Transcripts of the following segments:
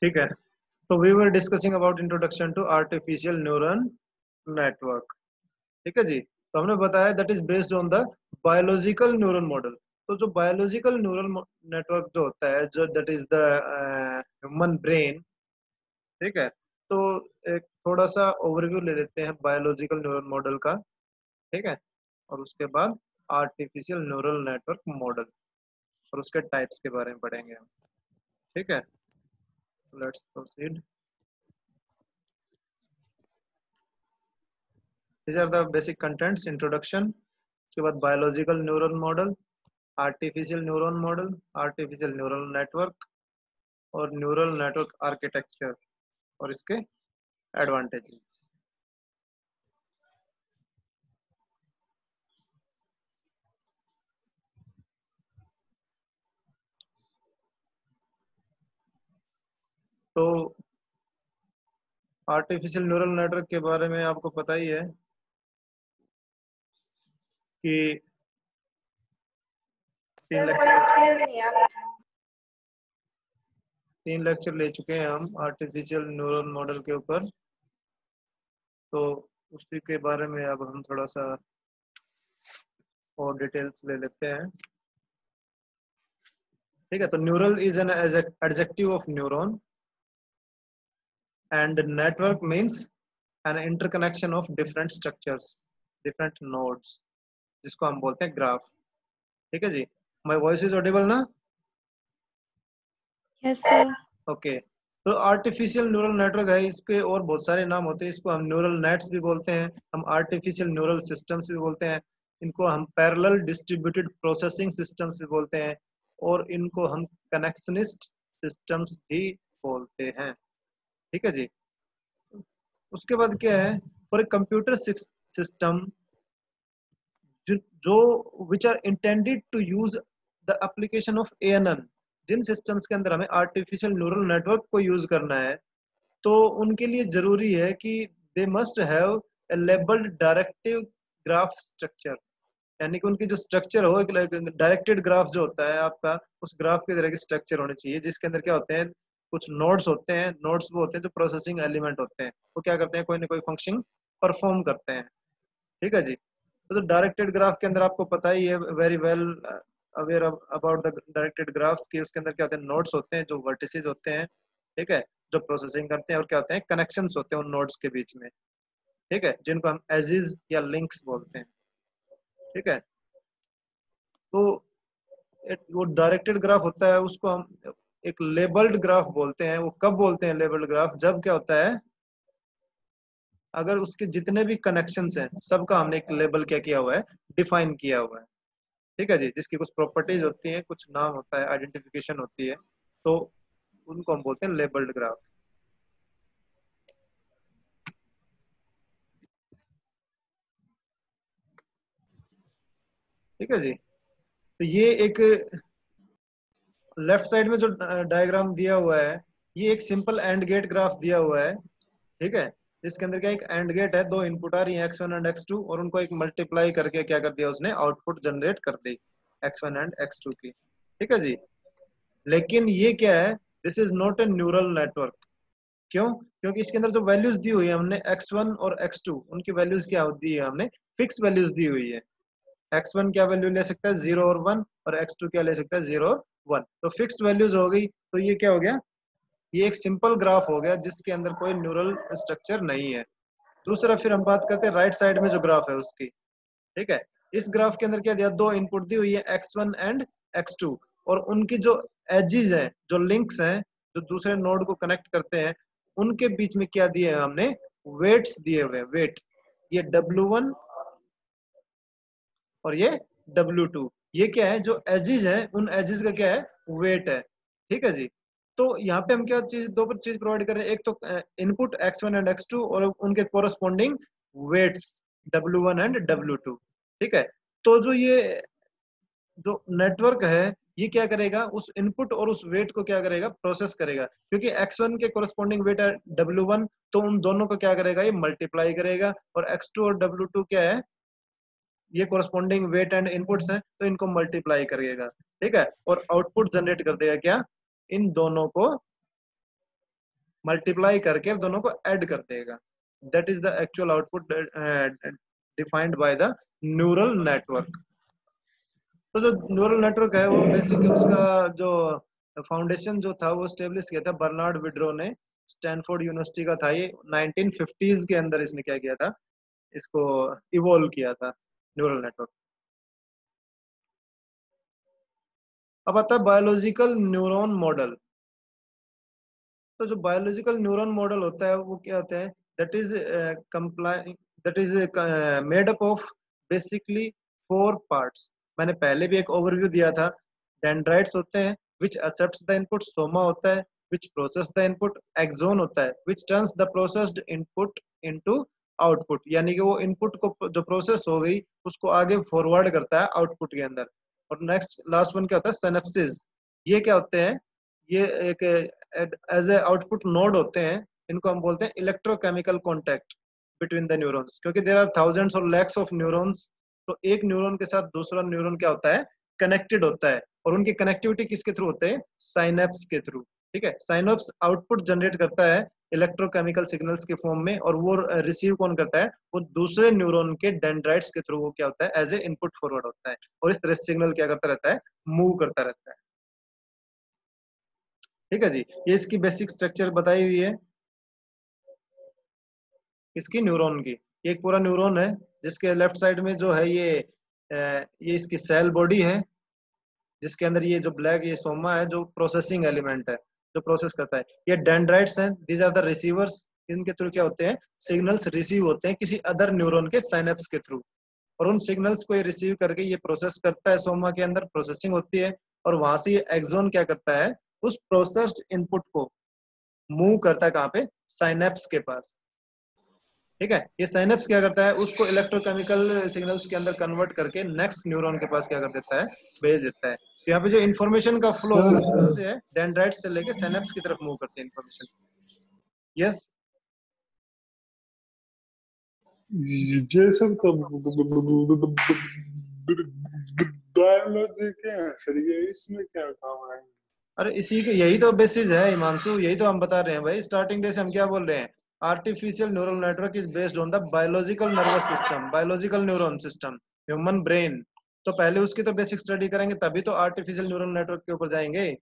ठीक है, तो we were discussing about introduction to artificial neural network. ठीक है जी, तो हमने बताया that is based on the biological neural model. तो जो बायोलॉजिकल न्यूरल नेटवर्क जो होता है, जो that is the human brain. ठीक है, तो एक थोड़ा सा ओवरव्यू ले लेते हैं बायोलॉजिकल न्यूरल मॉडल का। ठीक है, और उसके बाद आर्टिफिशियल न्यूरल नेटवर्क मॉडल और उसके टाइप्स के बारे में पढ़ेंगे हम। ठीक है, let's proceed. These are the basic contents: introduction, उसके बाद biological neural model, artificial neuron model, artificial neural network और neural network architecture और इसके advantages। तो आर्टिफिशियल न्यूरल नेटवर्क के बारे में आपको पता ही है कि तीन सर लेक्चर वॉइस क्लियर नहीं आ रहा। 3 लेक्चर ले चुके हैं हम आर्टिफिशियल न्यूरल मॉडल के ऊपर। तो उसी के बारे में अब हम थोड़ा सा और डिटेल्स ले लेते हैं। ठीक है, तो neural is an adjective of neuron and network means an interconnection of different structures, different nodes, जिसको हम बोलते हैं ग्राफ। ठीक है जी, माय वॉइस इज ऑडिबल ना? Yes sir. ओके, तो आर्टिफिशियल न्यूरल नेटवर्क है, इसके और बहुत सारे नाम होते हैं। इसको हम न्यूरल नेट्स भी बोलते हैं, हम आर्टिफिशियल न्यूरल सिस्टम्स भी बोलते हैं, इनको हम पैरेलल डिस्ट्रीब्यूटेड प्रोसेसिंग सिस्टम्स भी बोलते हैं और इनको हम कनेक्शनिस्ट सिस्टम्स भी बोलते हैं। ठीक है जी, उसके बाद क्या है, फॉर ए कंप्यूटर सिस्टम जो which are intended to use the application of ANN, जिन सिस्टम्स के अंदर हमें आर्टिफिशियल न्यूरल नेटवर्क को यूज करना है, तो उनके लिए जरूरी है कि they must have a labelled directive graph structure. यानी कि उनकी जो स्ट्रक्चर हो, एक डायरेक्टेड ग्राफ जो होता है आपका, उस ग्राफ की तरह की स्ट्रक्चर होनी चाहिए, जिसके अंदर क्या होते हैं, कुछ नोड्स होते हैं। नोड्स वो होते हैं जो प्रोसेसिंग एलिमेंट होते हैं, वो क्या करते हैं, कोई ना कोई फंक्शन परफॉर्म करते हैं। ठीक है जी, तो डायरेक्टेड ग्राफ के अंदर आपको पता ही है, very well aware about the directed graphs की, उसके अंदर क्या होते हैं, नोड्स होते हैं जो वर्टिसेस होते हैं। ठीक है, जो प्रोसेसिंग करते हैं, और क्या होते हैं, कनेक्शंस होते हैं उन नोड्स के बीच में। ठीक है, जिनको हम एजेस या लिंक्स बोलते हैं। ठीक है, तो वो डायरेक्टेड ग्राफ होता है, उसको हम एक लेबल्ड ग्राफ बोलते हैं। वो कब बोलते हैं लेबल्ड ग्राफ, जब क्या होता है, अगर उसके जितने भी कनेक्शंस हैं सबका हमने एक लेबल क्या किया हुआ है, डिफाइन किया हुआ है। ठीक है जी, जिसकी कुछ प्रॉपर्टीज होती हैं, कुछ नाम होता है, आइडेंटिफिकेशन होती है, तो उनको हम बोलते हैं लेबल्ड ग्राफ। ठीक है जी, तो ये एक लेफ्ट साइड में जो डायग्राम दिया हुआ है, ये एक सिंपल एंड गेट ग्राफ दिया हुआ है। ठीक है, इसके अंदर क्या, एक एंड गेट है, दो इनपुट आ रही है x1 एंड x2, और उनको एक मल्टीप्लाई करके क्या कर दिया उसने, आउटपुट जनरेट कर दी x1 एंड x2 की। ठीक है जी, लेकिन ये क्या है, this is not a neural network. क्यों? क्योंकि इसके अंदर जो वैल्यूज दी हुई है हमने x1 और x2, उनकी वैल्यूज क्या दी है, हमने फिक्स वैल्यूज दी हुई है। x1 क्या वैल्यू ले सकता है, 0 और 1, और x2 क्या ले सकता है, 0 और 1। तो फिक्स्ड वैल्यूज हो गई, तो ये क्या हो गया, ये एक सिंपल ग्राफ हो गया जिसके अंदर कोई न्यूरल स्ट्रक्चर नहीं है। दूसरा फिर हम बात करते हैं राइट साइड में जो ग्राफ है उसकी। ठीक है, इस ग्राफ के अंदर क्या दिया, दो इनपुट दी हुई है x1 एंड x2, और उनकी जो एजेस हैं, जो लिंक्स हैं, जो दूसरे नोड को कनेक्ट करते हैं, उनके बीच में क्या दिए हैं हमने, वेट्स दिए हुए, वेट। ये W1 और ये W2, ये क्या है, जो एजेस है, उन एजेस का क्या है, वेट है। ठीक है जी, तो यहाँ पे हम क्या चीज, दो चीज प्रोवाइड कर रहे हैं, एक तो इनपुट x1 एंड x2 और उनके corresponding weights W1 and W2। ठीक है, तो जो नेटवर्क है, ये क्या करेगा, उस इनपुट और उस वेट को क्या करेगा, प्रोसेस करेगा। क्योंकि x1 के कोरस्पॉन्डिंग वेट है W1, तो उन दोनों को क्या करेगा, ये मल्टीप्लाई करेगा, और x2 और W2 क्या है, ये कोरस्पॉन्डिंग वेट एंड इनपुट्स हैं, तो इनको मल्टीप्लाई करिएगा। ठीक है, और आउटपुट जनरेट कर देगा क्या, इन दोनों को मल्टीप्लाई करके दोनों को ऐड कर देगा। That is the actual output defined by the neural network. तो जो न्यूरल नेटवर्क है वो बेसिक उसका जो फाउंडेशन जो था वो स्टेब्लिश किया था बर्नार्ड विड्रो ने, स्टैनफोर्ड यूनिवर्सिटी का था ये। 1950s के अंदर इसने क्या किया था, इसको इवोल्व किया था न्यूरल नेटवर्क। अब आता है बायोलॉजिकल न्यूरॉन मॉडल। तो जो बायोलॉजिकल न्यूरॉन मॉडल होता है वो क्या होता है, that is comply that is made up of basically 4 parts. मैंने पहले भी एक ओवरव्यू दिया था। डेंड्राइट्स होते हैं which accepts the input, soma होता है which process the input, axon होता है which turns the processed input into output, यानी कि वो इनपुट को जो प्रोसेस हो गई उसको आगे फॉरवर्ड करता है आउटपुट के अंदर। और नेक्स्ट लास्ट वन क्या होता है, सिनेप्सिस। ये क्या होते हैं, ये एक एज ए आउटपुट नोड होते हैं। इनको हम बोलते हैं electrochemical contact between the neurons, क्योंकि देयर आर थाउजेंड्स और लैक्स ऑफ न्यूरॉन्स। तो एक न्यूरॉन के साथ दूसरा न्यूरॉन क्या होता है, कनेक्टेड होता है। और उनकी कनेक्टिविटी किसके थ्रू होते हैं, साइनेप्स के थ्रू। ठीक है, साइनेप्स आउटपुट जनरेट करता है इलेक्ट्रोकेमिकल सिग्नल्स के फॉर्म में, और वो रिसीव कौन करता है, वो दूसरे न्यूरॉन के डेंड्राइट्स के थ्रू वो क्या होता है, एज ए इनपुट फॉरवर्ड होता है। और इस तरह सिग्नल क्या करता रहता है, मूव करता रहता है। ठीक है जी, ये इसकी बेसिक स्ट्रक्चर बताई हुई है इसकी न्यूरॉन की। ये एक पूरा न्यूरॉन है जिसके लेफ्ट साइड में जो है ये इसकी सेल बॉडी है, जिसके अंदर ये जो ब्लैक ये सोमा है जो प्रोसेसिंग एलिमेंट है, जो प्रोसेस करता है। ये डेंड्राइट्स हैं, दीज आर द रिसीवर्स। इनके थ्रू क्या होते हैं, सिग्नल्स रिसीव होते हैं किसी अदर न्यूरॉन के साइनेप्स के थ्रू। और उन सिग्नल्स को ये रिसीव करके ये प्रोसेस करता है, सोमा के अंदर प्रोसेसिंग होती है। और वहां से ये एक्सोन क्या करता है, उस प्रोसेस्ड इनपुट को मूव करता है कहाँ पे, साइनेप्स के पास। ठीक है, ये साइनेप्स क्या करता है, उसको इलेक्ट्रोकेमिकल सिग्नल्स के अंदर कन्वर्ट करके नेक्स्ट न्यूरॉन के पास क्या कर देता है, भेज देता है। तो यहाँ पे जो इन्फॉर्मेशन का फ्लो सर कहाँ से है, डेंड्राइट से लेके साइनेप्स की तरफ मूव करते हैं इन्फॉर्मेशन। यस, ये सब तो बायोलॉजी के हैं सर, ये इसमें क्या काम है? अरे इसी के यही तो बेसिस है हिमांशु, यही तो हम बता रहे हैं भाई। स्टार्टिंग डे से हम क्या बोल रहे हैं, artificial neural network is based on the biological nervous system, biological neuron system, human brain. तो पहले उसकी तो बेसिक स्टडी करेंगे, तभी तो आर्टिफिशियल न्यूरल नेटवर्क के ऊपर जाएंगे।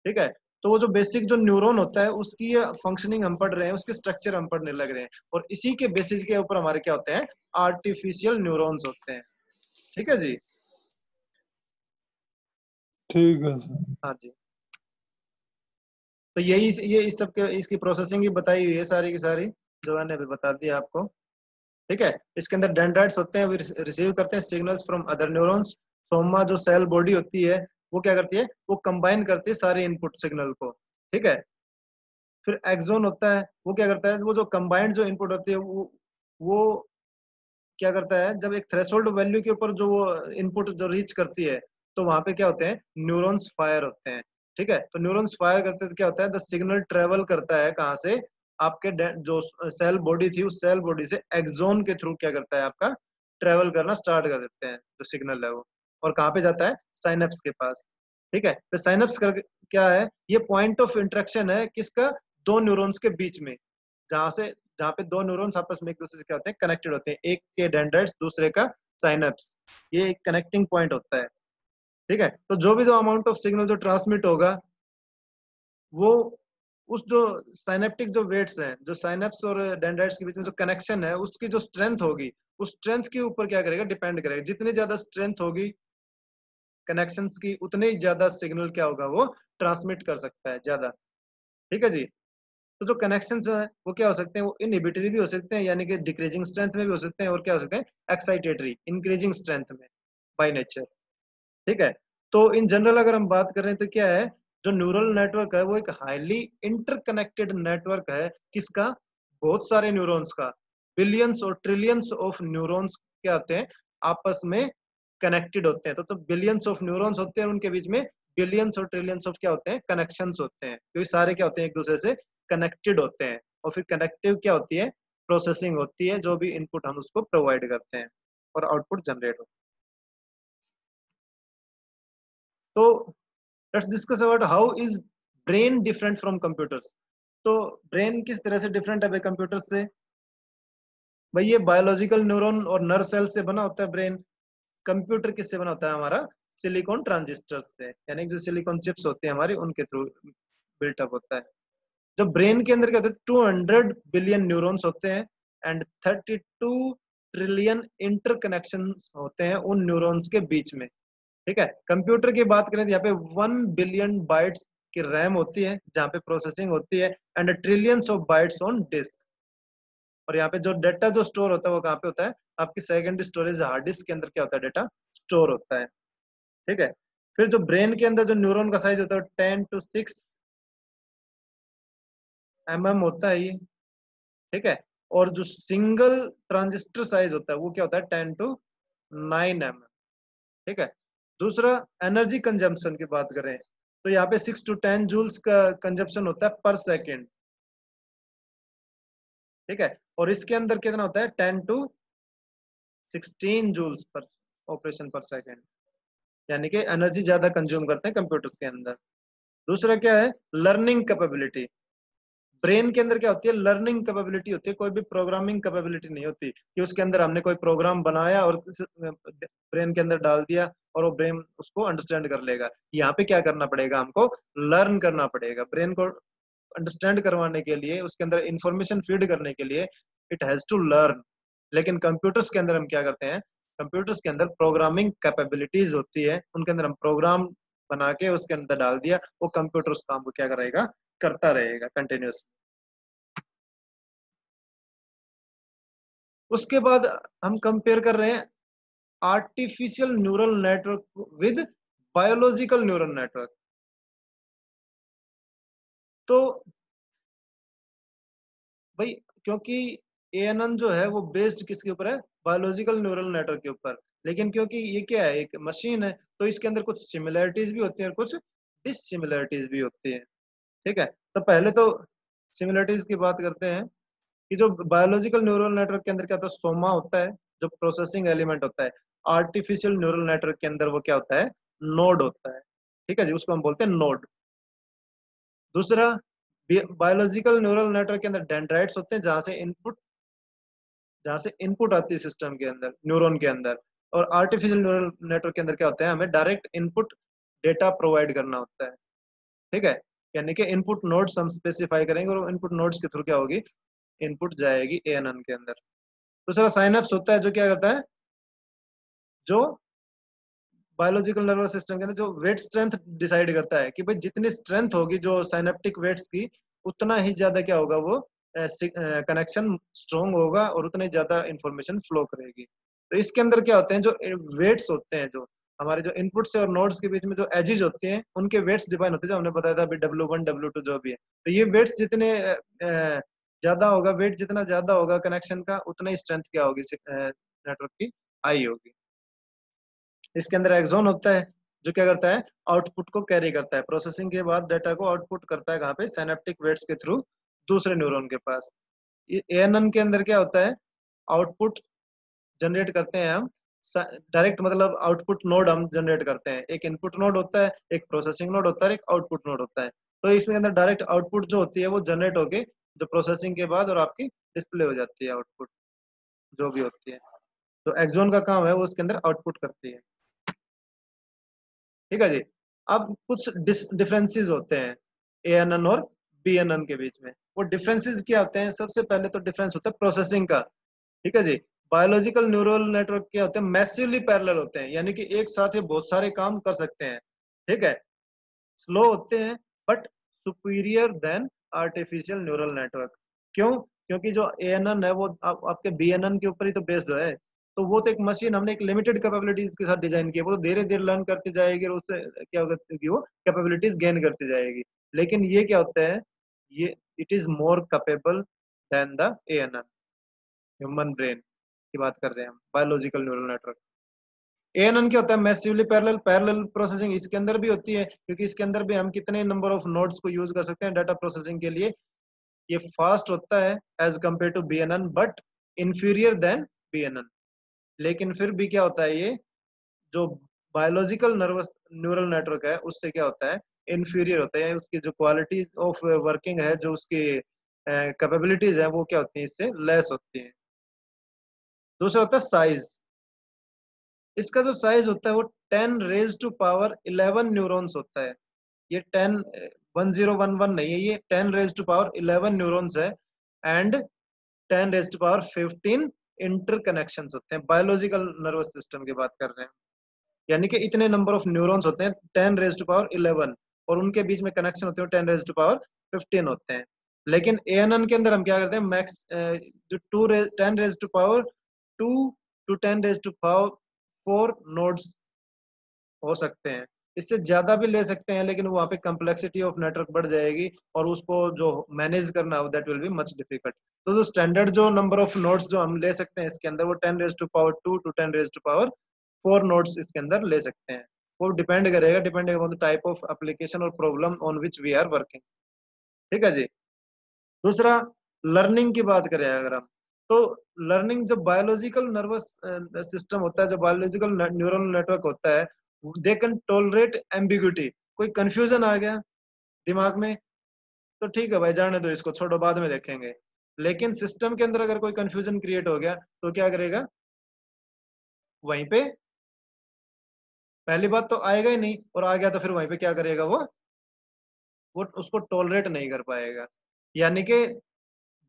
ठीक है, तो वो जो बेसिक जो न्यूरॉन होता है उसकी फंक्शनिंग हम पढ़ रहे हैं, उसके स्ट्रक्चर हम पढ़ने लग रहे हैं, और इसी के बेसिस के ऊपर हमारे क्या होते हैं, आर्टिफिशियल न्यूरॉन्स होते हैं। ठीक है जी। ठीक है सर। हाँ जी, तो यही ये इस सब के इसकी प्रोसेसिंग ही बताई हुई है सारी की सारी, जो मैंने अभी बता दिया आपको। ठीक है, इसके अंदर डेंड्राइट्स होते हैं, वो रिसीव करते हैं signals from other neurons. Soma जो सेल बॉडी होती है वो क्या करती है, वो कंबाइन करती है सारे इनपुट सिग्नल को। ठीक है, फिर एक्सोन होता है, वो क्या करता है, वो जो कंबाइंड जो इनपुट होती है वो क्या करता है, जब एक थ्रेशोल्ड वैल्यू के ऊपर जो वो इनपुट जो रीच करती है, तो वहां पे क्या होते हैं, न्यूरॉन्स फायर होते हैं। ठीक है, तो न्यूरॉन्स फायर करते हैं तो क्या होता है, द सिग्नल ट्रेवल करता है कहाँ से, आपके जो सेल बॉडी थी उस सेल बॉडी से एक्सोन के थ्रू क्या करता है, आपका ट्रेवल करना स्टार्ट कर देते हैं जो सिग्नल है वो। और कहाँ पे जाता है, साइनेप्स के पास। ठीक है, तो साइनेप्स कर क्या है, ये पॉइंट ऑफ इंटरेक्शन है किसका, दो न्यूरॉन्स के बीच में, जहां से जहाँ पे दो न्यूरॉन्स आपस में एक दूसरे से क्या होते हैं, कनेक्टेड होते हैं, एक के डेंड्राइट्स दूसरे का साइनेप्स। ये एक कनेक्टिंग पॉइंट होता है। ठीक है, तो जो भी जो अमाउंट ऑफ सिग्नल जो ट्रांसमिट होगा वो उस जो साइनेप्टिक जो वेट्स हैं, जो साइनेप्स और डेंड्राइट्स के बीच में जो कनेक्शन है उसकी जो स्ट्रेंथ होगी, उस स्ट्रेंथ के ऊपर क्या करेगा, डिपेंड करेगा। जितनी ज्यादा स्ट्रेंथ होगी कनेक्शंस की, उतने ही ज्यादा सिग्नल क्या होगा, वो ट्रांसमिट कर सकता है ज्यादा। ठीक है जी। तो जो कनेक्शंस हैं वो क्या हो सकते हैं, वो इनहिबिटरी भी हो सकते हैं, यानी कि डिक्रीजिंग स्ट्रेंथ में भी हो सकते हैं, और क्या हो सकते हैं, एक्साइटेटरी, इंक्रीजिंग स्ट्रेंथ में, बाय नेचर। ठीक है, तो इन जनरल अगर हम बात करें तो क्या है, जो न्यूरल नेटवर्क है वो एक हाईली इंटरकनेक्टेड नेटवर्क है। किसका, बहुत सारे न्यूरॉन्स का, बिलियंस और ट्रिलियंस ऑफ न्यूरॉन्स क्या होते हैं, आपस में कनेक्टेड होते हैं। तो बिलियंस ऑफ न्यूरॉन्स होते हैं, उनके बीच में बिलियंस और ट्रिलियंस ऑफ क्या होते हैं, कनेक्शंस होते हैं, क्योंकि सारे क्या होते हैं, एक दूसरे से कनेक्टेड होते हैं। और फिर कनेक्टिव क्या होती है, प्रोसेसिंग होती है, जो भी इनपुट हम उसको प्रोवाइड करते हैं और आउटपुट जनरेट होता है। तो let's discuss about how is brain different from computers. तो ब्रेन किस तरह से डिफरेंट है भाई कंप्यूटर से? भाई ये बायोलॉजिकल न्यूरॉन और नर्व सेल से बना होता है ब्रेन। कंप्यूटर किससे बना होता है हमारा? सिलिकॉन ट्रांजिस्टर से, यानी जो सिलिकॉन चिप्स होते हैं हमारी, उनके थ्रू बिल्टअप होता है। जो ब्रेन के अंदर क्या होता है, 200 बिलियन न्यूरॉन्स होते हैं एंड 32 ट्रिलियन इंटरकनेक्शन होते हैं उन न्यूरॉन्स के बीच में। ठीक है, कंप्यूटर की बात करें तो यहाँ पे 1 बिलियन बाइट्स की रैम होती है जहाँ पे प्रोसेसिंग होती है and trillions of bytes on disk. और यहाँ पे जो डेटा जो स्टोर होता है वो कहाँ पे होता है? आपकी सेकेंडरी स्टोरेज हार्ड डिस्क के अंदर क्या होता है? डेटा स्टोर होता है। ठीक है, फिर जो ब्रेन के अंदर जो न्यूरॉन का साइज होता है 10 to 6 mm होता है ये। ठीक है, और जो सिंगल ट्रांजिस्टर साइज होता है वो क्या होता है? 10 to 9 mm। ठीक है, दूसरा एनर्जी कंजम्पशन की बात करें तो यहाँ पे 6 to 10 जूल्स का कंजप्शन होता है पर सेकेंड। ठीक है, और इसके अंदर कितना होता है? 10 to 16 जूल्स पर ऑपरेशन पर सेकेंड, यानी कि एनर्जी ज्यादा कंज्यूम करते हैं कंप्यूटर्स के अंदर। दूसरा क्या है? Learning capability. ब्रेन के अंदर क्या होती है? लर्निंग कैपेबिलिटी होती है, कोई भी प्रोग्रामिंग कैपेबिलिटी नहीं होती कि उसके अंदर हमने कोई प्रोग्राम बनाया और ब्रेन के अंदर डाल दिया और वो ब्रेन उसको अंडरस्टैंड कर लेगा। यहाँ पे क्या करना पड़ेगा? हमको लर्न करना पड़ेगा। ब्रेन को अंडरस्टैंड करवाने के लिए, उसके अंदर इंफॉर्मेशन फीड करने के लिए इट हैज टू लर्न। लेकिन कंप्यूटर्स के अंदर हम क्या करते हैं? कंप्यूटर्स के अंदर प्रोग्रामिंग कैपेबिलिटीज होती है, उनके अंदर हम प्रोग्राम बना के उसके अंदर डाल दिया, वो कंप्यूटर उस काम को क्या करेगा? करता रहेगा कंटिन्यूस। उसके बाद हम कंपेयर कर रहे हैं artificial neural network with biological neural network. तो भाई क्योंकि एएनएन जो है वो बेस्ड किसके ऊपर है? बायोलॉजिकल न्यूरल नेटवर्क के ऊपर। लेकिन क्योंकि ये क्या है? एक मशीन है, तो इसके अंदर कुछ सिमिलरिटीज भी होती है और कुछ डिससिमिलरिटीज भी होती है। ठीक है, तो पहले तो सिमिलरिटीज की बात करते हैं कि जो बायोलॉजिकल न्यूरल नेटवर्क के अंदर क्या होता है? सोमा होता है जो प्रोसेसिंग एलिमेंट होता है। आर्टिफिशियल न्यूरल नेटवर्क के अंदर वो क्या होता है? नोड होता है। ठीक है जी, उसको हम बोलते हैं नोड। दूसरा, बायोलॉजिकल न्यूरल नेटवर्क के अंदर डेंड्राइट्स होते हैं जहाँ से इनपुट आती है सिस्टम के अंदर, न्यूरॉन के अंदर। और आर्टिफिशियल न्यूरल नेटवर्क के अंदर क्या होता है? हमें डायरेक्ट इनपुट डेटा प्रोवाइड करना होता है। ठीक है, यानी कि इनपुट नोड्स हम स्पेसिफाई करेंगे और इनपुट नोड्स के थ्रू क्या होगी? इनपुट जाएगी एएनएन के अंदर। दूसरा साइनेप्स होता है जो क्या करता है? जो बायोलॉजिकल नर्वस सिस्टम के अंदर जो वेट स्ट्रेंथ डिसाइड करता है कि भाई जितनी स्ट्रेंथ होगी जो साइनेप्टिक वेट्स की, उतना ही ज्यादा क्या होगा? वो कनेक्शन स्ट्रोंग होगा और उतना ही ज्यादा इंफॉर्मेशन फ्लो करेगी। तो इसके अंदर क्या होते हैं? जो वेट्स होते हैं, जो हमारे जो इनपुट से और नोड्स के बीच में जो एजेस होते हैं, उनके वेट्स डिफाइन होते हैं, जो हमने बताया था अभी W1 W2 जो भी है। तो ये वेट्स जितने ज्यादा होगा, वेट जितना ज्यादा होगा कनेक्शन का, उतना ही स्ट्रेंथ क्या होगी? नेटवर्क की हाई होगी। इसके अंदर एक्सॉन होता है जो क्या करता है? आउटपुट को कैरी करता है, प्रोसेसिंग के बाद डाटा को आउटपुट करता है कहाँ पे? साइनेप्टिक वेट्स के थ्रू दूसरे न्यूरॉन के पास। एएनएन के अंदर क्या होता है? आउटपुट जनरेट करते हैं हम डायरेक्ट, मतलब आउटपुट नोड हम जनरेट करते हैं। एक इनपुट नोड होता है, एक प्रोसेसिंग नोड होता है, एक आउटपुट नोड होता है। तो इसमें अंदर डायरेक्ट आउटपुट जो होती है वो जनरेट होके जो प्रोसेसिंग के बाद और आपकी डिस्प्ले हो जाती है आउटपुट जो भी होती है। तो एक्सॉन का काम है वो उसके अंदर आउटपुट करती है। ठीक है जी। अब कुछ डिफरेंसेस होते हैं एएनएन और बीएनएन के बीच में। वो डिफरेंसेस क्या होते हैं? सबसे पहले तो डिफरेंस होता है प्रोसेसिंग का। ठीक है जी। बायोलॉजिकल न्यूरल नेटवर्क क्या होते हैं? मैसिवली पैरेलल होते हैं, यानी कि एक साथ ही बहुत सारे काम कर सकते हैं। ठीक है, स्लो होते हैं but superior than artificial neural network. क्यों? क्योंकि जो एएनएन है वो आपके बीएनएन के ऊपर ही तो बेस्ड है। तो वो तो एक मशीन हमने एक लिमिटेड कैपेबिलिटीज के साथ डिजाइन की है, वो तो धीरे धीरे लर्न करती जाएगी और उससे क्या होगा कि वो कैपेबिलिटीज गेन करती जाएगी। लेकिन ये क्या होता है? ये it is more capable than the ANN, human brain की बात कर रहे हैं हम, बायोलॉजिकल न्यूरल नेटवर्क। एएनएन क्या होता है? Massively parallel. पैरेलल प्रोसेसिंग इसके अंदर भी होती है, क्योंकि इसके अंदर भी हम कितने नंबर ऑफ नोड्स को यूज कर सकते हैं डाटा प्रोसेसिंग के लिए। ये फास्ट होता है as compare to BNN but inferior than BNN. लेकिन फिर भी क्या होता है? ये जो बायोलॉजिकल नर्वस न्यूरल नेटवर्क है उससे क्या होता है? इन्फीरियर होता है, उसकी जो क्वालिटी ऑफ वर्किंग है, जो उसकी कैपेबिलिटीज है, वो क्या होती है, इससे लेस होती है। दूसरा होता है साइज। इसका जो साइज होता है वो 10⁻11 न्यूरॉन्स होता है। ये 10 नहीं है, ये 10⁻11 न्यूरॉन्स है। एंड 10⁻15 इंटरकनेक्शंस होते हैं। बायोलॉजिकल नर्वस सिस्टम की बात कर रहे हैं, यानी कि इतने नंबर ऑफ न्यूरॉन्स होते हैं 10⁻11, और उनके बीच में कनेक्शन होते हैं 10⁻15 होते हैं। लेकिन एएनएन के अंदर हम क्या करते हैं, मैक्स जो 10⁻2 टू 10⁻4 नोड्स हो सकते हैं। इससे ज्यादा भी ले सकते हैं, लेकिन वहाँ पे कम्प्लेक्सिटी ऑफ नेटवर्क बढ़ जाएगी, और उसको जो मैनेज करना हो that will be much difficult. तो जो स्टैंडर्ड जो नंबर ऑफ नोड्स जो हम ले सकते हैं इसके अंदर, वो 10⁻2 टू 10⁻4 नोड्स इसके अंदर ले सकते हैं। वो डिपेंड करेगा, depend upon the type of application और problem on which we are working. ठीक है जी। दूसरा, लर्निंग की बात करें अगर हम, तो लर्निंग जो बायोलॉजिकल नर्वस सिस्टम होता है, जो बायोलॉजिकल न्यूरल नेटवर्क होता है, दे कैन टॉलरेट एम्बिग्यूटी। कोई कंफ्यूजन आ गया दिमाग में तो ठीक है भाई, जाने दो, इसको छोड़ो, बाद में देखेंगे। लेकिन सिस्टम के अंदर अगर कोई कंफ्यूजन क्रिएट हो गया तो क्या करेगा, वहीं पे पहली बात तो आएगा ही नहीं, और आ गया तो फिर वहीं पे क्या करेगा, वो उसको टॉलरेट नहीं कर पाएगा। यानी कि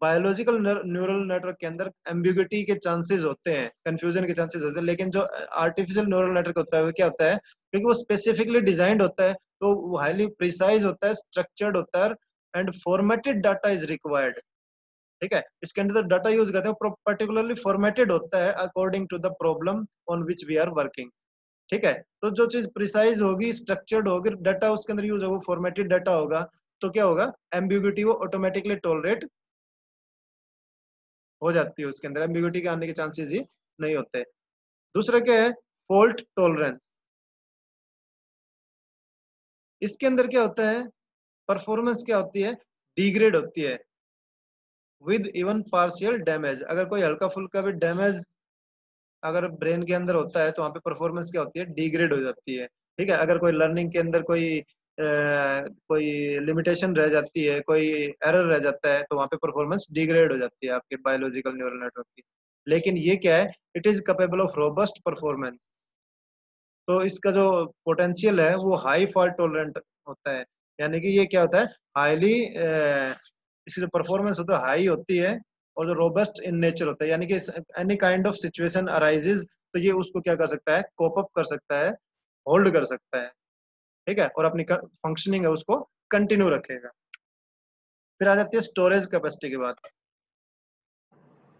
बायोलॉजिकल न्यूरल नेटवर्क के अंदर एम्बिग्यूटी के चांसेस होते हैं, कंफ्यूजन के चांसेस होते हैं। लेकिन जो आर्टिफिशियल न्यूरल नेटवर्क होता है वो क्या होता है, क्योंकि वो स्पेसिफिकली डिजाइंड होता है, तो वो हाईली प्रिसाइज होता है, स्ट्रक्चर्ड होता है, and formatted data is required. ठीक है, इसके अंदर डाटा यूज करते हैं, पर्टिकुलरली फॉर्मेटेड होता है according to the problem on which we are working. ठीक है, तो जो चीज प्रिसाइज होगी, स्ट्रक्चर्ड होगी, डाटा उसके अंदर यूज होगा, फॉर्मेटेड डाटा होगा, तो क्या होगा, एम्बिग्यूटी वो ऑटोमेटिकली टॉलरेट हो जाती है, उसके अंदर एम्बिग्यूटी के आने के चांसेस ही नहीं होते। दूसरा क्या है, फॉल्ट टॉलरेंस। इसके अंदर क्या होता है, परफॉर्मेंस क्या होती है, डिग्रेड होती है विद इवन पार्शियल डैमेज। अगर कोई हल्का फुल्का भी डैमेज अगर ब्रेन के अंदर होता है तो वहाँ पे परफॉर्मेंस क्या होती है, डिग्रेड हो जाती है। ठीक है, अगर कोई लर्निंग के अंदर कोई लिमिटेशन रह जाती है, कोई एरर रह जाता है, तो वहाँ पे परफॉर्मेंस डिग्रेड हो जाती है आपके बायोलॉजिकल न्यूरल नेटवर्क की। लेकिन ये क्या है, it is capable of robust performance. तो इसका जो पोटेंशियल है वो हाई फॉल्ट टॉलरेंट होता है। यानी कि ये क्या होता है, हाईली इसकी जो परफॉर्मेंस होता है हाई होती है, और जो रोबस्ट इन नेचर होता है, यानी कि any kind of situation arises तो ये उसको क्या कर सकता है, कोप अप कर सकता है, होल्ड कर सकता है। ठीक है, और अपनी फंक्शनिंग है उसको कंटिन्यू रखेगा। फिर आ जाती है स्टोरेज कैपेसिटी की बात।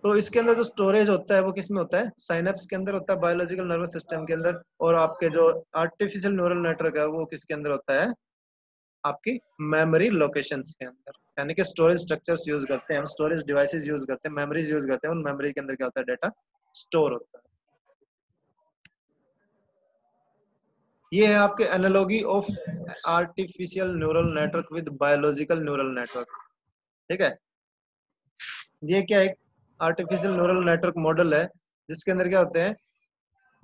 तो इसके अंदर जो स्टोरेज होता है वो किस में होता है, साइनेप्स के अंदर होता है, बायोलॉजिकल नर्वस सिस्टम के अंदर। और आपके जो आर्टिफिशियल न्यूरल नेटवर्क है वो किसके अंदर होता है, आपकी मेमोरी लोकेशंस के अंदर। यानी कि स्टोरेज स्ट्रक्चर्स यूज करते हैं हम, स्टोरेज डिवाइसेस यूज करते हैं, मेमोरीज यूज करते हैं, उन मेमोरी के अंदर क्या होता है, डाटा स्टोर होता है। ये है आपके analogy of artificial neural network with biological neural network. ठीक है, ये क्या एक आर्टिफिशियल न्यूरल नेटवर्क मॉडल है, जिसके अंदर क्या होते हैं,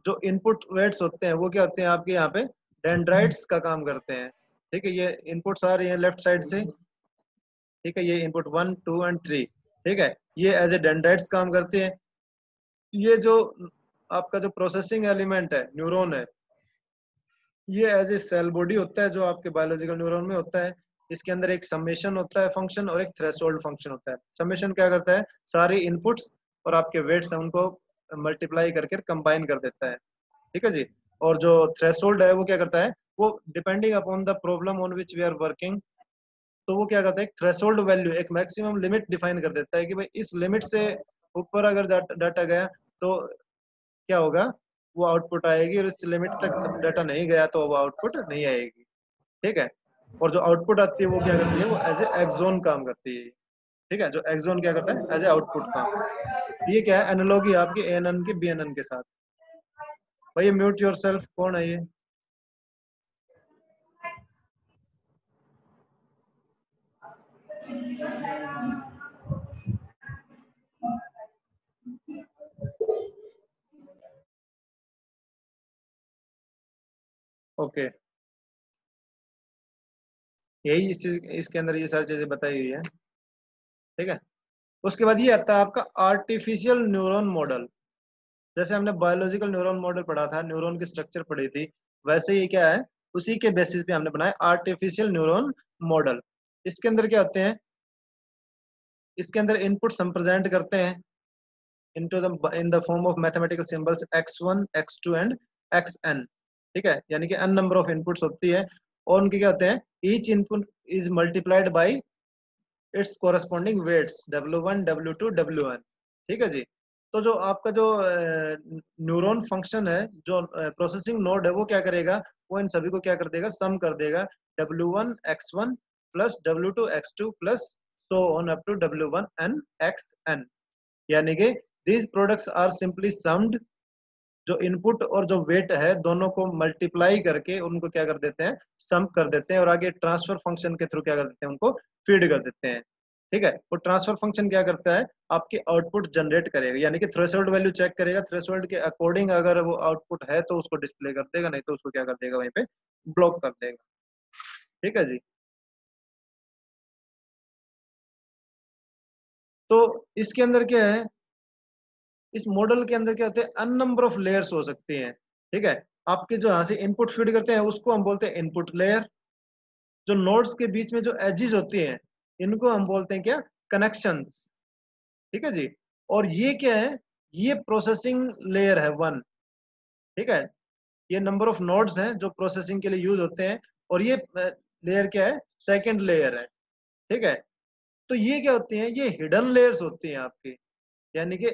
जो इनपुट रेट्स होते हैं वो क्या होते हैं, आपके यहाँ पे डेंड्राइट्स का काम करते हैं। ठीक है, ये इनपुट्स आ रही हैं लेफ्ट साइड से। ठीक है, ये इनपुट 1 2 और 3। ठीक है, ये एज ए डेंड्राइट्स काम करते हैं। ये जो आपका जो प्रोसेसिंग एलिमेंट है, न्यूरॉन है, ये एज ए सेल बॉडी होता है जो आपके बायोलॉजिकल न्यूरॉन में होता है। इसके अंदर एक समेशन होता है फंक्शन, और एक थ्रेशोल्ड फंक्शन होता है। समेशन क्या करता है, सारी इनपुट्स और आपके वेट्स हैं उनको मल्टीप्लाई करके कंबाइन कर देता है। ठीक है जी। और जो थ्रेशोल्ड है वो क्या करता है, वो depending upon the problem on which we are working, तो वो क्या करता है, एक थ्रेशोल्ड वैल्यू, एक मैक्सिमम लिमिट डिफाइन कर देता है कि भाई इस लिमिट से ऊपर अगर डाटा गया तो क्या होगा, वो आउटपुट आएगी, और इस लिमिट तक डाटा नहीं गया तो वो आउटपुट नहीं आएगी। ठीक है, और जो आउटपुट आती है वो क्या करती है, वो एज ए एक्सोन काम करती है। ठीक है, जो एक्सोन क्या करता है, एज ए आउटपुट काम। ये क्या है, एनालॉगी आपकी एएनएन के बीएनएन के साथ। भाई म्यूट योर सेल्फ, कौन है ये। ओके। यही इस चीज इसके अंदर ये सारी चीजें बताई हुई है। ठीक है, उसके बाद ये आता है आपका आर्टिफिशियल न्यूरॉन मॉडल। जैसे हमने बायोलॉजिकल न्यूरॉन मॉडल पढ़ा था, न्यूरॉन की स्ट्रक्चर पढ़ी थी, वैसे ये क्या है, उसी के बेसिस पे हमने बनाया आर्टिफिशियल न्यूरॉन मॉडल। इसके अंदर क्या होते हैं, इसके अंदर इनपुट्स हम प्रेजेंट करते हैं into the in the form of mathematical symbols x1 x2 and xn। ठीक है, यानी कि n नंबर ऑफ इनपुट्स होती है, और उनके क्या होते हैं, each input is multiplied by its corresponding weights w1 w2 wn। ठीक है जी। तो जो आपका जो न्यूरॉन फंक्शन है, जो प्रोसेसिंग नोड है, वो क्या करेगा, वो इन सभी को क्या कर देगा, सम कर देगा, w1 x1 plus w2 x2 plus so on up to w1 n xn। यानी कि these products are simply summed, जो इनपुट और जो वेट है दोनों को मल्टीप्लाई करके उनको क्या कर देते हैं, सम कर देते हैं, और आगे ट्रांसफर फंक्शन के थ्रू क्या कर देते हैं, उनको फीड कर देते हैं। ठीक है, वो ट्रांसफर फंक्शन क्या करता है, आपके आउटपुट जनरेट करेगा, यानी कि थ्रेशोल्ड वैल्यू चेक करेगा, थ्रेशोल्ड के अकॉर्डिंग अगर वो आउटपुट है तो उसको डिस्प्ले कर देगा, नहीं तो उसको क्या कर देगा, वहीं पे ब्लॉक कर देगा। ठीक है जी। तो इसके अंदर क्या है, इस मॉडल के अंदर क्या होते हैं, अन नंबर ऑफ लेयर्स हो सकते हैं। ठीक है, आपके जो यहाँ से इनपुट फीड करते हैं उसको हम बोलते हैं इनपुट लेयर। जो नोड्स के बीच में जो एजेस होती हैं, इनको हम बोलते हैं क्या, कनेक्शंस। ठीक है जी। और ये क्या है, ये प्रोसेसिंग लेयर है वन। ठीक है, ये नंबर ऑफ नोड्स हैं जो प्रोसेसिंग के लिए यूज होते हैं, और ये लेयर क्या है, सेकंड लेयर है। ठीक है, तो ये क्या होती हैं, ये हिडन लेयर्स होती हैं आपकी, यानी कि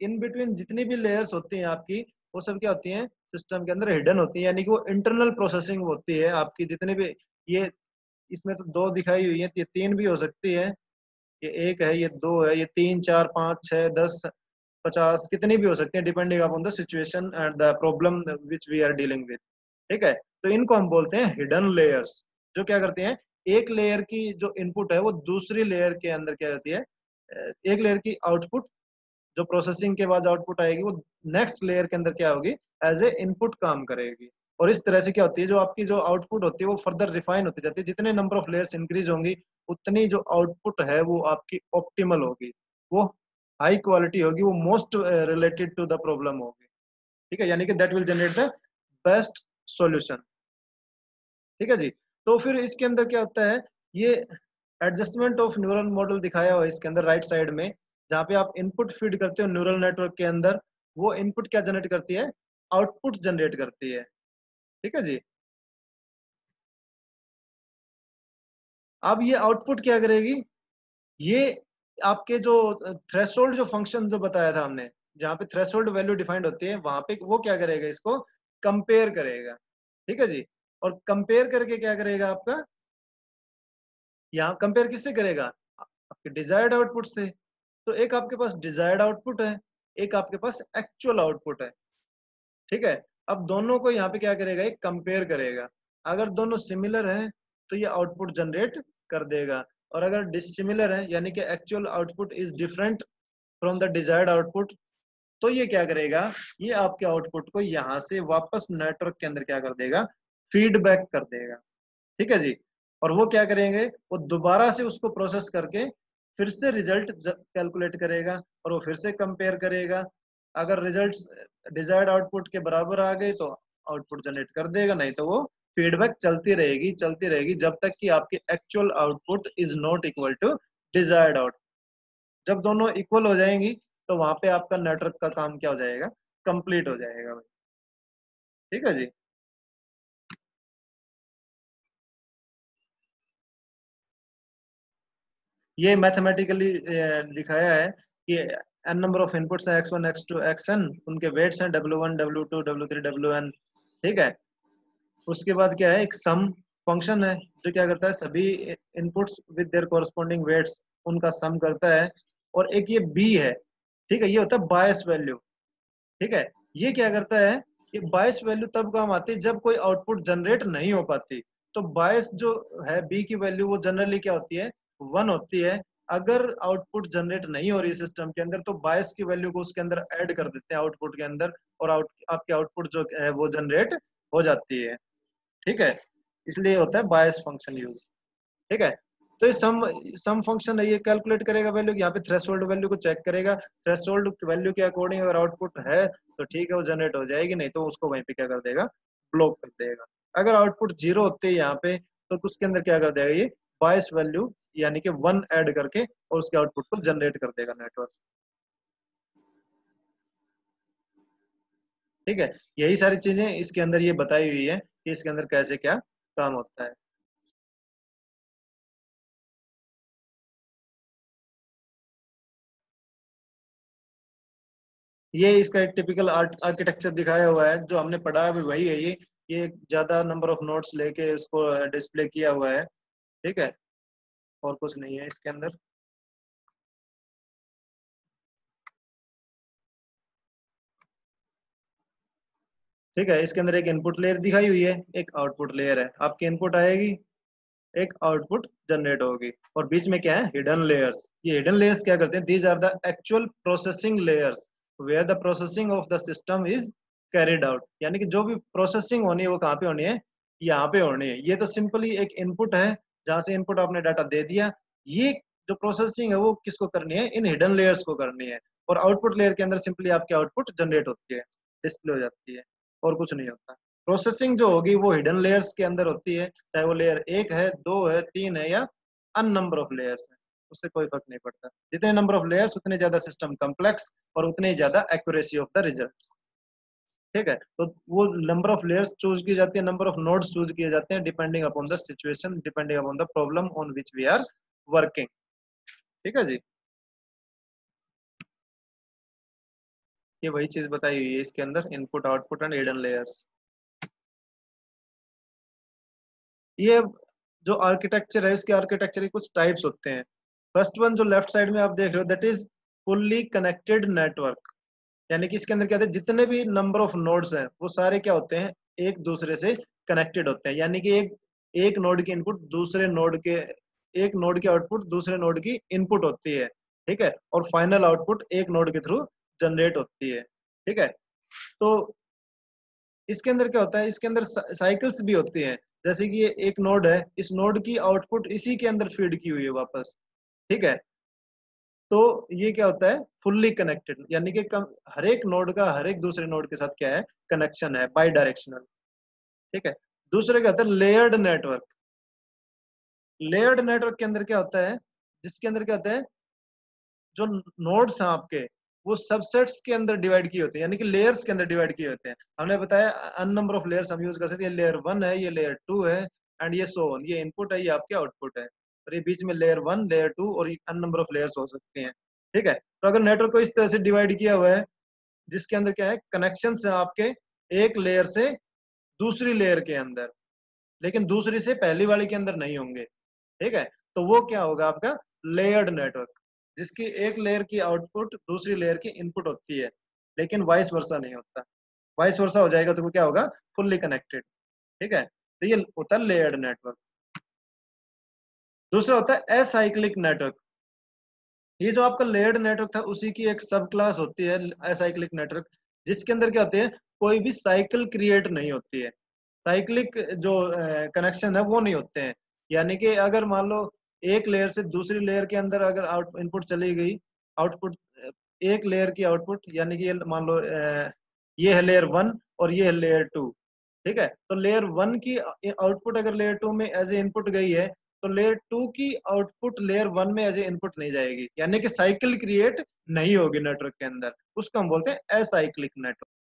इन बिटवीन जितनी भी लेयर्स होती हैं आपकी, वो सब क्या होती हैं, सिस्टम के अंदर हिडन होती हैं, यानी कि वो इंटरनल प्रोसेसिंग होती है आपकी, जितने भी ये, इसमें तो दो दिखाई हुई है, ये तीन भी हो सकती है, ये एक है, ये दो है, ये तीन चार पाँच छः 10 50 कितनी भी हो सकती है, depending upon the situation and the problem which we are dealing with. ठीक है, तो इनको हम बोलते हैं हिडन लेयर्स, जो क्या करते हैं, एक लेयर की जो इनपुट है वो दूसरी लेयर के अंदर क्या करती है, एक लेयर की आउटपुट जो प्रोसेसिंग के बाद आउटपुट आएगी, वो नेक्स्ट लेयर के अंदर क्या होगी, एज ए इनपुट काम करेगी। और इस तरह से क्या होती है, जो आपकी जो आउटपुट होती है वो फर्दर रिफाइन होती जाती है, जितने नंबर ऑफ लेयर्स इंक्रीज होंगी उतनी जो आउटपुट है वो आपकी ऑप्टिमल होगी, वो हाई क्वालिटी होगी, वो most related to the problem होगी। ठीक है, यानी कि that will generate the best solution. ठीक है जी। तो फिर इसके अंदर क्या होता है, ये एडजस्टमेंट ऑफ न्यूरल मॉडल दिखाया हुआ है इसके अंदर राइट साइड में, जहाँ पे आप इनपुट फीड करते हो न्यूरल नेटवर्क के अंदर, वो इनपुट क्या जनरेट करती है, आउटपुट जनरेट करती है। ठीक है जी। अब ये आउटपुट क्या करेगी, ये आपके जो थ्रेशोल्ड जो फंक्शन जो बताया था हमने, जहाँ पे थ्रेशोल्ड वैल्यू डिफाइंड होती है, वहां पे वो क्या करेगा, इसको कंपेयर करेगा। ठीक है जी। और कंपेयर करके क्या करेगा आपका, यहाँ कंपेयर किससे करेगा, आपके डिजायर्ड आउटपुट से। तो एक आपके पास डिजायर्ड आउटपुट है, एक आपके पास एक्चुअल आउटपुट है। ठीक है, अब दोनों को यहाँ पे क्या करेगा, एक कंपेयर करेगा, अगर दोनों सिमिलर हैं तो ये आउटपुट जनरेट कर देगा, और अगर डिसिमिलर है, यानी कि actual output is different from the desired output, तो ये क्या करेगा, ये आपके आउटपुट को यहाँ से वापस नेटवर्क के अंदर क्या कर देगा, फीडबैक कर देगा। ठीक है जी। और वो क्या करेंगे, वो दोबारा से उसको प्रोसेस करके फिर से रिजल्ट कैलकुलेट करेगा, और वो फिर से कंपेयर करेगा, अगर रिजल्ट्स डिजायर्ड आउटपुट के बराबर आ गए तो आउटपुट जनरेट कर देगा, नहीं तो वो फीडबैक चलती रहेगी जब तक कि आपकी actual output is not equal to desired output. जब दोनों इक्वल हो जाएंगी तो वहां पे आपका नेटवर्क का काम क्या हो जाएगा, कंप्लीट हो जाएगा भाई। ठीक है जी। ये मैथमेटिकली दिखाया है कि n नंबर ऑफ इनपुट्स हैं x1 x2 xn, उनके वेट्स हैं w1 w2 w3 wn। ठीक है, उसके बाद क्या है, एक सम फंक्शन है जो क्या करता है, सभी inputs with their corresponding weights उनका सम करता है। और एक ये b है, ठीक है, ये होता है बायस वैल्यू। ठीक है, ये क्या करता है, ये बायस वैल्यू तब काम आती है जब कोई आउटपुट जनरेट नहीं हो पाती। तो बायस जो है बी की वैल्यू, वो जनरली क्या होती है, 1 होती है। अगर आउटपुट जनरेट नहीं हो रही सिस्टम के अंदर, तो बायस की वैल्यू को उसके अंदर ऐड कर देते हैं आउटपुट के अंदर, और आपके आउटपुट जो है वो जनरेट हो जाती है। ठीक है, इसलिए होता है बायस फंक्शन यूज। ठीक है। तो ये सम फंक्शन है, ये कैलकुलेट करेगा वैल्यू, यहाँ पे थ्रेशोल्ड वैल्यू को चेक करेगा, थ्रेशोल्ड वैल्यू के अकॉर्डिंग अगर आउटपुट है तो ठीक है वो जनरेट हो जाएगी, नहीं तो उसको वहीं पे क्या कर देगा, ब्लॉक कर देगा। अगर आउटपुट जीरो होते है यहाँ पे तो उसके अंदर क्या कर देगा, ये बायस वैल्यू यानी कि 1 ऐड करके और उसके आउटपुट को जनरेट कर देगा नेटवर्क। ठीक है, यही सारी चीजें इसके अंदर ये बताई हुई है कि इसके अंदर कैसे क्या काम होता है। ये इसका एक टिपिकल आर्किटेक्चर दिखाया हुआ है, जो हमने पढ़ा है अभी वही है ये ज्यादा नंबर ऑफ नोड्स लेके इसको डिस्प्ले किया हुआ है। ठीक है, और कुछ नहीं है इसके अंदर। ठीक है, इसके अंदर एक इनपुट लेयर दिखाई हुई है, एक आउटपुट लेयर है, आपकी इनपुट आएगी, एक आउटपुट जनरेट होगी, और बीच में क्या है, हिडन लेयर्स। ये हिडन लेयर्स क्या करते हैं, these are the actual processing layers where the processing of the system is carried out. यानी कि जो भी प्रोसेसिंग होनी है वो कहाँ पे होनी है, यहाँ पे होनी है। ये तो सिंपली एक इनपुट है, जहां से इनपुट आपने डाटा दे दिया, ये जो प्रोसेसिंग है वो किसको करनी है, इन हिडन लेयर्स को करनी है। और आउटपुट लेयर के अंदर सिंपली आपकी आउटपुट जनरेट होती है, डिस्प्ले हो जाती है, और कुछ नहीं होता। प्रोसेसिंग जो होगी वो हिडन लेयर्स के अंदर होती है, चाहे वो लेयर 1 है, 2 है, 3 है, या अन नंबर ऑफ लेयर्स है, उससे कोई फर्क नहीं पड़ता। जितने नंबर ऑफ लेयर्स उतने ज्यादा सिस्टम कम्प्लेक्स और उतने ही ज्यादा एक्यूरेसी ऑफ द रिजल्ट्स। ठीक है, तो वो नंबर ऑफ लेयर्स चूज की जाती है, नंबर ऑफ नोड्स चूज किए जाते हैं, depending upon the situation, depending upon the problem on which we are working. ठीक है जी, ये वही चीज बताई हुई है इसके अंदर, input output and hidden layers. ये जो आर्किटेक्चर है, इसके आर्किटेक्चर के कुछ टाइप्स होते हैं। फर्स्ट वन जो लेफ्ट साइड में आप देख रहे हो, that is fully connected network. यानी कि इसके अंदर क्या होता है, जितने भी नंबर ऑफ नोड्स हैं वो सारे क्या होते हैं, एक दूसरे से कनेक्टेड होते हैं। यानी कि एक एक नोड की इनपुट दूसरे नोड के, एक नोड की आउटपुट दूसरे नोड की इनपुट होती है। ठीक है, और फाइनल आउटपुट एक नोड के थ्रू जनरेट होती है। ठीक है, तो इसके अंदर क्या होता है, इसके अंदर साइकिल्स भी होती हैं। जैसे कि ये एक नोड है, इस नोड की आउटपुट इसी के अंदर फीड की हुई है वापस। ठीक है, तो ये क्या होता है, फुल्ली कनेक्टेड, यानी कि हर एक नोड का हर एक दूसरे नोड के साथ क्या है, कनेक्शन है, बाई डायरेक्शनल। ठीक है, दूसरे क्या होता है, लेयर्ड नेटवर्क। लेयर्ड नेटवर्क के अंदर क्या होता है, जिसके अंदर क्या होता है, जो नोड्स हैं आपके, वो सबसेट्स के अंदर डिवाइड किए होते हैं, यानी कि लेयर्स के अंदर डिवाइड किए होते हैं। हमने बताया अन नंबर ऑफ लेयर्स हम यूज कर सकते हैं, लेयर 1 है, ये लेयर 2 है, एंड ये सो ऑन, ये इनपुट है, ये आपके आउटपुट है, और ये बीच में लेयर 1, लेयर 2 और अन नंबर ऑफ लेयर्स हो सकते हैं। ठीक है, तो अगर नेटवर्क को इस तरह से डिवाइड किया हुआ है, जिसके अंदर क्या है, कनेक्शन है आपके एक लेयर से दूसरी लेयर के अंदर, लेकिन दूसरी से पहली वाली के अंदर नहीं होंगे। ठीक है, तो वो क्या होगा आपका, लेयर्ड नेटवर्क, जिसकी एक लेयर की आउटपुट दूसरी लेयर की इनपुट होती है, लेकिन वाइस वर्सा नहीं होता। वाइस वर्सा हो जाएगा तो वो क्या होगा, फुल्ली कनेक्टेड। ठीक है, तो ये होता है लेयर्ड नेटवर्क। दूसरा होता है असाइक्लिक नेटवर्क। ये जो आपका लेयर्ड नेटवर्क था उसी की एक सब क्लास होती है असाइक्लिक नेटवर्क, जिसके अंदर क्या होती है, कोई भी साइकिल क्रिएट नहीं होती है। साइक्लिक जो कनेक्शन है वो नहीं होते हैं। यानी कि अगर मान लो एक लेयर से दूसरी लेयर के अंदर अगर आउट इनपुट चली गई, आउटपुट, एक लेयर की आउटपुट, यानी कि ये मान लो ये है लेयर 1 और ये है लेयर 2। ठीक है, तो लेयर 1 की आउटपुट अगर लेयर 2 में एज ए इनपुट गई है, तो लेयर 2 की आउटपुट लेयर 1 में एज ए इनपुट नहीं जाएगी, यानी कि साइकिल क्रिएट नहीं होगी नेटवर्क के अंदर। उसको हम बोलते हैं असाइक्लिक नेटवर्क।